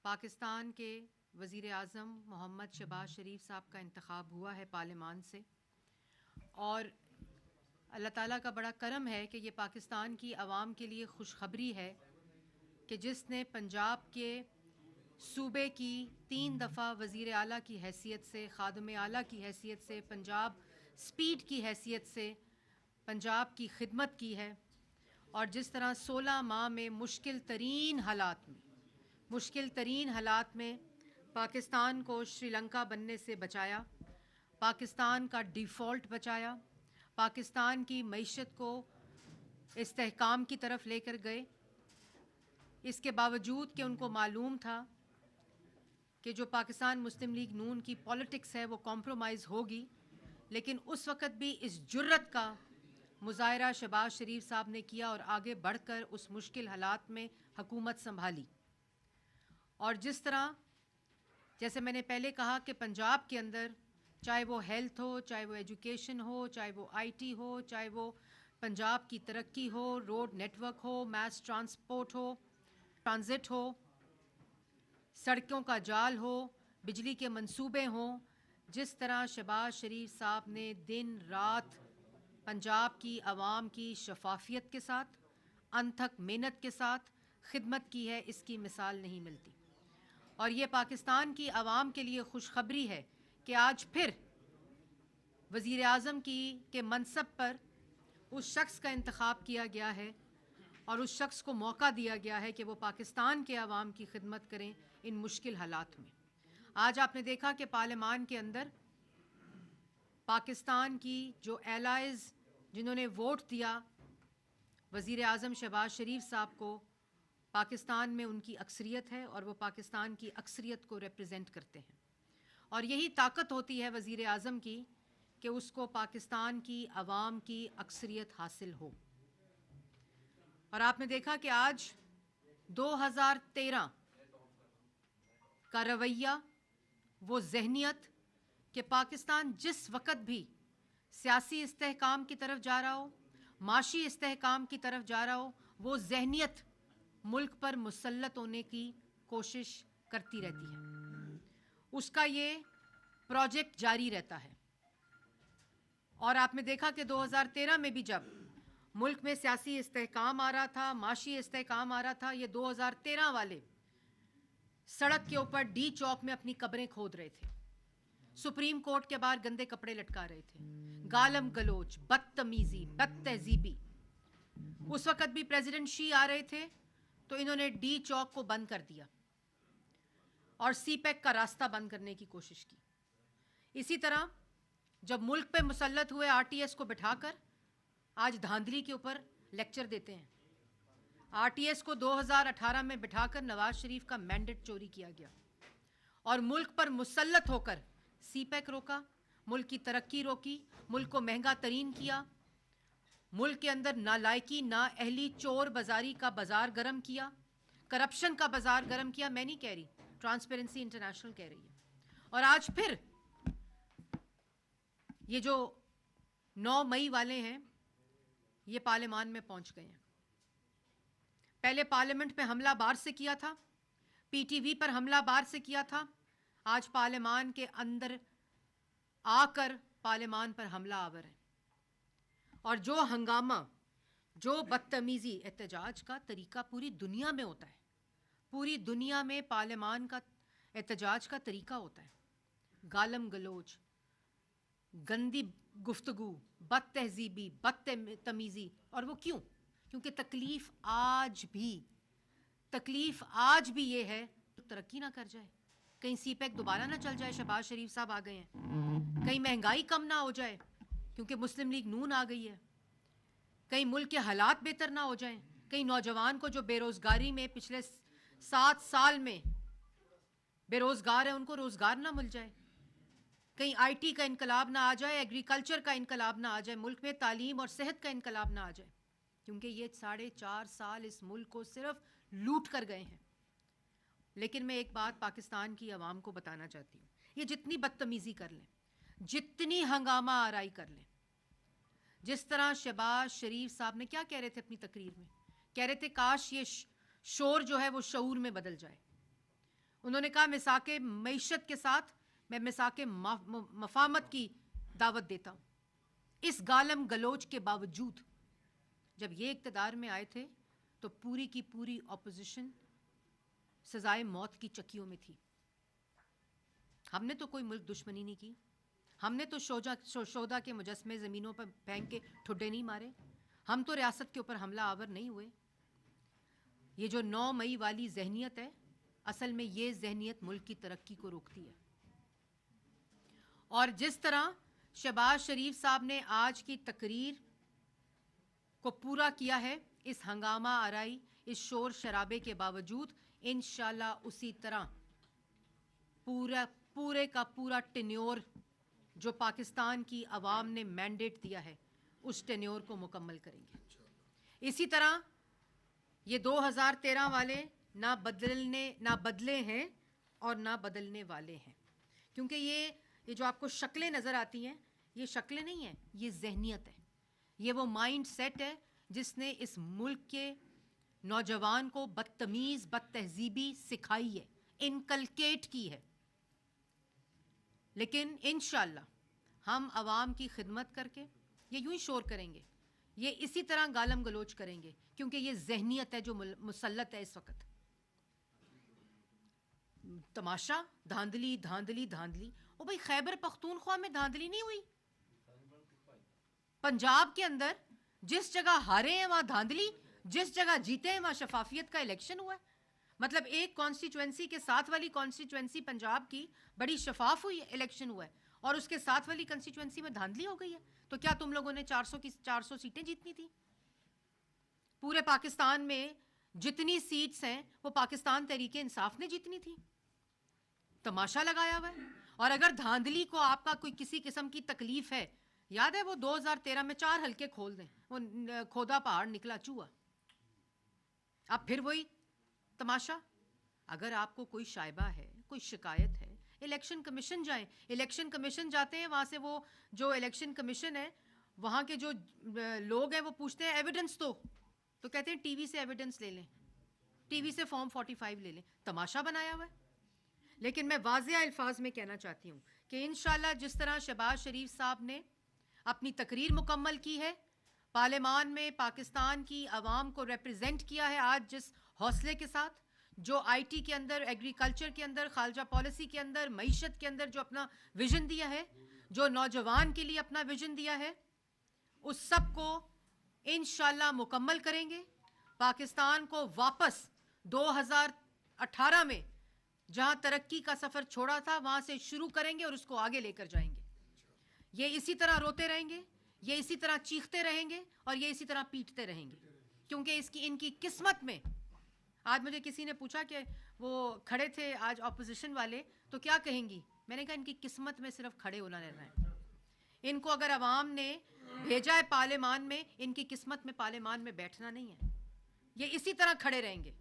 पाकिस्तान के वज़ीर आज़म मोहम्मद शहबाज शरीफ साहब का इंतखाब हुआ है पार्लियामान से, और अल्लाह ताला का बड़ा करम है कि ये पाकिस्तान की आवाम के लिए खुशखबरी है कि जिसने पंजाब के सूबे की 3 दफ़ा वज़ीर आला की हैसियत से, ख़ादिम आला की हैसियत से, पंजाब स्पीड की हैसियत से पंजाब की खिदमत की है, और जिस तरह 16 माह में मुश्किल तरीन हालात में पाकिस्तान को श्रीलंका बनने से बचाया, पाकिस्तान का डिफ़ॉल्ट बचाया, पाकिस्तान की मईशत को इस्तेहकाम की तरफ लेकर गए। इसके बावजूद कि उनको मालूम था कि जो पाकिस्तान मुस्लिम लीग नून की पॉलिटिक्स है वो कॉम्प्रोमाइज़ होगी, लेकिन उस वक़्त भी इस जुर्रत का मुज़ाहरा शहबाज शरीफ साहब ने किया और आगे बढ़कर उस मुश्किल हालात में हुकूमत संभाली। और जिस तरह, जैसे मैंने पहले कहा कि पंजाब के अंदर चाहे वो हेल्थ हो, चाहे वो एजुकेशन हो, चाहे वो आईटी हो, चाहे वो पंजाब की तरक्की हो, रोड नेटवर्क हो, मैस ट्रांसपोर्ट हो, ट्रांजिट हो, सड़कों का जाल हो, बिजली के मंसूबे हों, जिस तरह शहबाज शरीफ साहब ने दिन रात पंजाब की आवाम की शफाफियत के साथ, अनथक मेहनत के साथ खिदमत की है, इसकी मिसाल नहीं मिलती। और ये पाकिस्तान की आवाम के लिए खुशखबरी है कि आज फिर वज़ीर आज़म के मनसब पर उस शख्स का इंतखाब किया गया है और उस शख्स को मौका दिया गया है कि वो पाकिस्तान के आवाम की खिदमत करें इन मुश्किल हालात में। आज आपने देखा कि पार्लियामान के अंदर पाकिस्तान की जो एलाइज़ जिन्होंने वोट दिया वज़ीर आज़म शहबाज शरीफ साहब को, पाकिस्तान में उनकी अक्सरियत है और वो पाकिस्तान की अक्सरियत को रिप्रेजेंट करते हैं। और यही ताकत होती है वज़ीर आज़म की कि उसको पाकिस्तान की आवाम की अक्सरियत हासिल हो। और आपने देखा कि आज 2013 का रवैया, वो जहनियत कि पाकिस्तान जिस वक़्त भी सियासी इस्तेहकाम की तरफ जा रहा हो, माशी इस्तेहकाम की तरफ जा रहा हो, वो जहनियत मुल्क पर मुसल्लत होने की कोशिश करती रहती है, उसका ये प्रोजेक्ट जारी रहता है। और आपने देखा कि 2013 में भी जब मुल्क में सियासी इस्तेहकाम आ रहा था, माशी इस्तेहकाम आ रहा था, ये 2013 वाले सड़क के ऊपर डी चौक में अपनी कब्रें खोद रहे थे, सुप्रीम कोर्ट के बाहर गंदे कपड़े लटका रहे थे, गालम गलोच, बदतमीजी, बदतहजीबी। उस वक़्त भी प्रेसिडेंट शी आ रहे थे तो इन्होंने डी चौक को बंद कर दिया और सीपैक का रास्ता बंद करने की कोशिश की। इसी तरह जब मुल्क पे मुसल्लत हुए आरटीएस को बिठाकर आज धांधली के ऊपर लेक्चर देते हैं। आरटीएस को 2018 में बिठाकर नवाज शरीफ का मैंडेट चोरी किया गया और मुल्क पर मुसल्लत होकर सीपैक रोका, मुल्क की तरक्की रोकी, मुल्क को महंगा तरीन किया, मुल्क के अंदर नालायकी, नाअहली, चोर बाजारी का बाजार गर्म किया, करप्शन का बाजार गर्म किया। मैं नहीं कह रही, ट्रांसपेरेंसी इंटरनेशनल कह रही है। और आज फिर ये जो 9 मई वाले हैं ये पार्लियामान में पहुंच गए हैं। पहले पार्लियामेंट पे हमला बार से किया था, पीटीवी पर हमला बार से किया था, आज पार्लियामान के अंदर आकर पार्लियामान पर हमला आवर है। और जो हंगामा, जो बदतमीजी, एहतजाज का तरीका पूरी दुनिया में होता है, पूरी दुनिया में पार्लियामान का एहतजाज का तरीका होता है, गालम गलोच, गंदी गुफ्तगू, बदतहजीबी, बदतमीजी। और वो क्यों? क्योंकि तकलीफ आज भी ये है तो तरक्की ना कर जाए, कहीं सीपैक दोबारा ना चल जाए, शहबाज शरीफ साहब आ गए हैं, कहीं महंगाई कम ना हो जाए क्योंकि मुस्लिम लीग नून आ गई है, कहीं मुल्क के हालात बेहतर ना हो जाएं, कहीं नौजवान को जो बेरोज़गारी में पिछले 7 साल में बेरोज़गार है उनको रोज़गार ना मिल जाए, कहीं आईटी का इनकलाब ना आ जाए, एग्रीकल्चर का इनकलाब ना आ जाए, मुल्क में तालीम और सेहत का इनकलाब ना आ जाए। क्योंकि ये 4.5 साल इस मुल्क को सिर्फ लूट कर गए हैं। लेकिन मैं एक बात पाकिस्तान की आवाम को बताना चाहती हूँ, ये जितनी बदतमीज़ी कर लें, जितनी हंगामा आराई कर लें, जिस तरह शहबाज शरीफ साहब ने क्या कह रहे थे अपनी तकरीर में, कह रहे थे काश ये शोर जो है वो शऊर में बदल जाए। उन्होंने कहा मिसाके मईशत के साथ मैं मिसाके मफामत की दावत देता हूँ। इस गालम गलोच के बावजूद जब ये इक़्तिदार में आए थे तो पूरी की पूरी ऑपोजिशन सजाए मौत की चक्कियों में थी। हमने तो कोई मुल्क दुश्मनी नहीं की, हमने तो शोधा के मुजस्मे ज़मीनों पर फेंक के ठुड्डे नहीं मारे, हम तो रियासत के ऊपर हमला आवर नहीं हुए। ये जो 9 मई वाली जहनियत है, असल में ये जहनियत मुल्क की तरक्की को रोकती है। और जिस तरह शहबाज शरीफ साहब ने आज की तकरीर को पूरा किया है, इस हंगामा आराई, इस शोर शराबे के बावजूद, इंशाल्लाह उसी तरह पूरे का पूरा टेन्योर जो पाकिस्तान की आवाम ने मैंडेट दिया है, उस टेन्योर को मुकम्मल करेंगे। इसी तरह ये 2013 वाले ना बदले हैं और ना बदलने वाले हैं, क्योंकि ये जो आपको शक्लें नज़र आती हैं, ये शक्लें नहीं हैं, ये जहनियत है, ये वो माइंड सेट है जिसने इस मुल्क के नौजवान को बदतमीज़ बदतहजीबी सिखाई है, इनकलकेट की है। लेकिन इंशाल्लाह हम आवाम की खिदमत करके ये यूं ही शोर करेंगे, ये इसी तरह गालम गलोच करेंगे, क्योंकि ये जहनियत है जो मुसल्लत है इस वक्त। तमाशा धांधली धांधली धांधली, ओ भाई खैबर पख्तूनख्वा में धांधली नहीं हुई? पंजाब के अंदर जिस जगह हारे हैं वहां धांधली, जिस जगह जीते हैं वहां शफाफियत का इलेक्शन हुआ है। मतलब एक कॉन्स्टिट्यूएंसी के साथ वाली कॉन्स्टिट्यूएंसी पंजाब की बड़ी शफाफ हुई इलेक्शन हुआ है, और उसके साथ वाली कॉन्स्टिट्यूएंसी में धांधली हो गई है। तो क्या तुम लोगों ने 400 सीटें जीतनी थी? पूरे पाकिस्तान में जितनी सीट्स हैं वो पाकिस्तान तहरीके इंसाफ ने जीतनी थी। तमाशा लगाया हुआ है। और अगर धांधली को आपका कोई किसी किस्म की तकलीफ है, याद है वो 2013 में 4 हल्के खोल दें, वो खोदा पहाड़ निकला चूहा। अब फिर वही तमाशा। अगर आपको कोई शायबा है, कोई शिकायत है, इलेक्शन कमीशन जाएं। इलेक्शन कमीशन जाते हैं, वहाँ से वो जो इलेक्शन कमीशन है, वहाँ के जो लोग हैं वो पूछते हैं एविडेंस तो कहते हैं टीवी से एविडेंस ले लें, टीवी से फॉर्म 45 ले लें। तमाशा बनाया हुआ है। लेकिन मैं वाज़ेह अल्फाज में कहना चाहती हूँ कि इंशाल्लाह जिस तरह शहबाज शरीफ साहब ने अपनी तकरीर मुकम्मल की है, पार्लियामान में पाकिस्तान की आवाम को रिप्रेजेंट किया है, आज जिस हौसले के साथ, जो आईटी के अंदर, एग्रीकल्चर के अंदर, खालजा पॉलिसी के अंदर, मईशत के अंदर जो अपना विजन दिया है, जो नौजवान के लिए अपना विजन दिया है, उस सब को इंशाल्लाह मुकम्मल करेंगे। पाकिस्तान को वापस 2018 में जहां तरक्की का सफ़र छोड़ा था वहां से शुरू करेंगे और उसको आगे लेकर जाएंगे। ये इसी तरह रोते रहेंगे, ये इसी तरह चीखते रहेंगे और ये इसी तरह पीटते रहेंगे, क्योंकि इनकी किस्मत में। आज मुझे किसी ने पूछा कि वो खड़े थे आज ऑपोजिशन वाले, तो क्या कहेंगी? मैंने कहा इनकी किस्मत में सिर्फ खड़े होना रहना है। इनको अगर अवाम ने भेजा है पार्लियामान में, इनकी किस्मत में पार्लियामान में बैठना नहीं है। ये इसी तरह खड़े रहेंगे,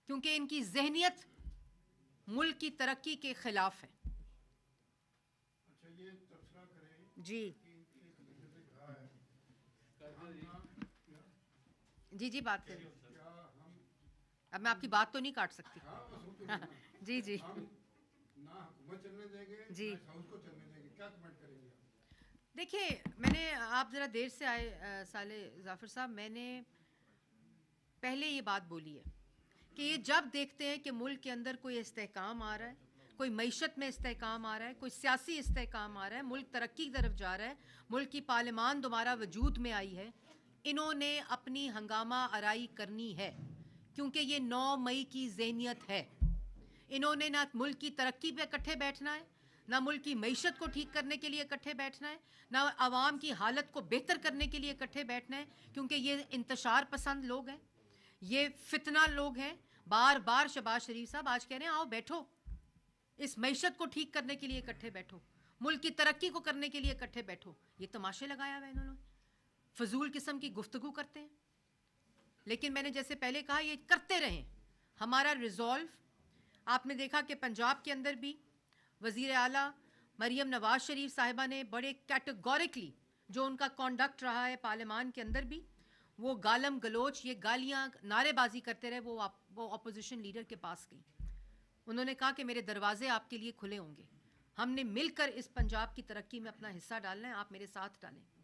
क्योंकि इनकी जहनियत मुल्क की तरक्की के खिलाफ है। अच्छा, ये तबसरा करें जी जी जी, बात करें। अब मैं आपकी बात तो नहीं काट सकती। जी जी हम ना हुकूमत चलने देंगे, जी। ना हाउस को चलने देंगे, क्या कमेंट करेंगे आप? देखिए, मैंने, आप ज़रा देर से आए साले जाफ़र साहब, मैंने पहले ये बात बोली है कि ये जब देखते हैं कि मुल्क के अंदर कोई इस्तेहकाम आ रहा है, कोई मईशत में इस्तेहकाम आ रहा है, कोई सियासी इस्तेहकाम आ रहा है, मुल्क तरक्की की तरफ जा रहा है, मुल्क की पार्लियामान दोबारा वजूद में आई है, इन्होंने अपनी हंगामा आराई करनी है, क्योंकि ये 9 मई की ज़हनियत है। इन्होंने ना मुल्क की तरक्की पे इकट्ठे बैठना है, ना मुल्क की मईशत को ठीक करने के लिए इकट्ठे बैठना है, ना आवाम की हालत को बेहतर करने के लिए इकट्ठे बैठना है, क्योंकि ये इंतशार पसंद लोग हैं, ये फितना लोग हैं। बार बार शहबाज शरीफ साहब आज कह रहे हैं आओ बैठो, इस मईशत को ठीक करने के लिए इकट्ठे बैठो, मुल्क की तरक्की को करने के लिए इकट्ठे बैठो। ये तमाशे लगाया हुआ है इन्होंने, फजूल किस्म की गुफ्तगू करते हैं। लेकिन मैंने जैसे पहले कहा, ये करते रहें। हमारा रिजॉल्व, आपने देखा कि पंजाब के अंदर भी वज़ीर आला मरीम नवाज शरीफ साहिबा ने बड़े कैटेगोरिकली, जो उनका कॉन्डक्ट रहा है पार्लियामान के अंदर भी, वो गालम गलोच, ये गालियाँ नारेबाजी करते रहे, वो अपोजिशन लीडर के पास गई। उन्होंने कहा कि मेरे दरवाजे आपके लिए खुले होंगे, हमने मिलकर इस पंजाब की तरक्की में अपना हिस्सा डालना है, आप मेरे साथ डालें।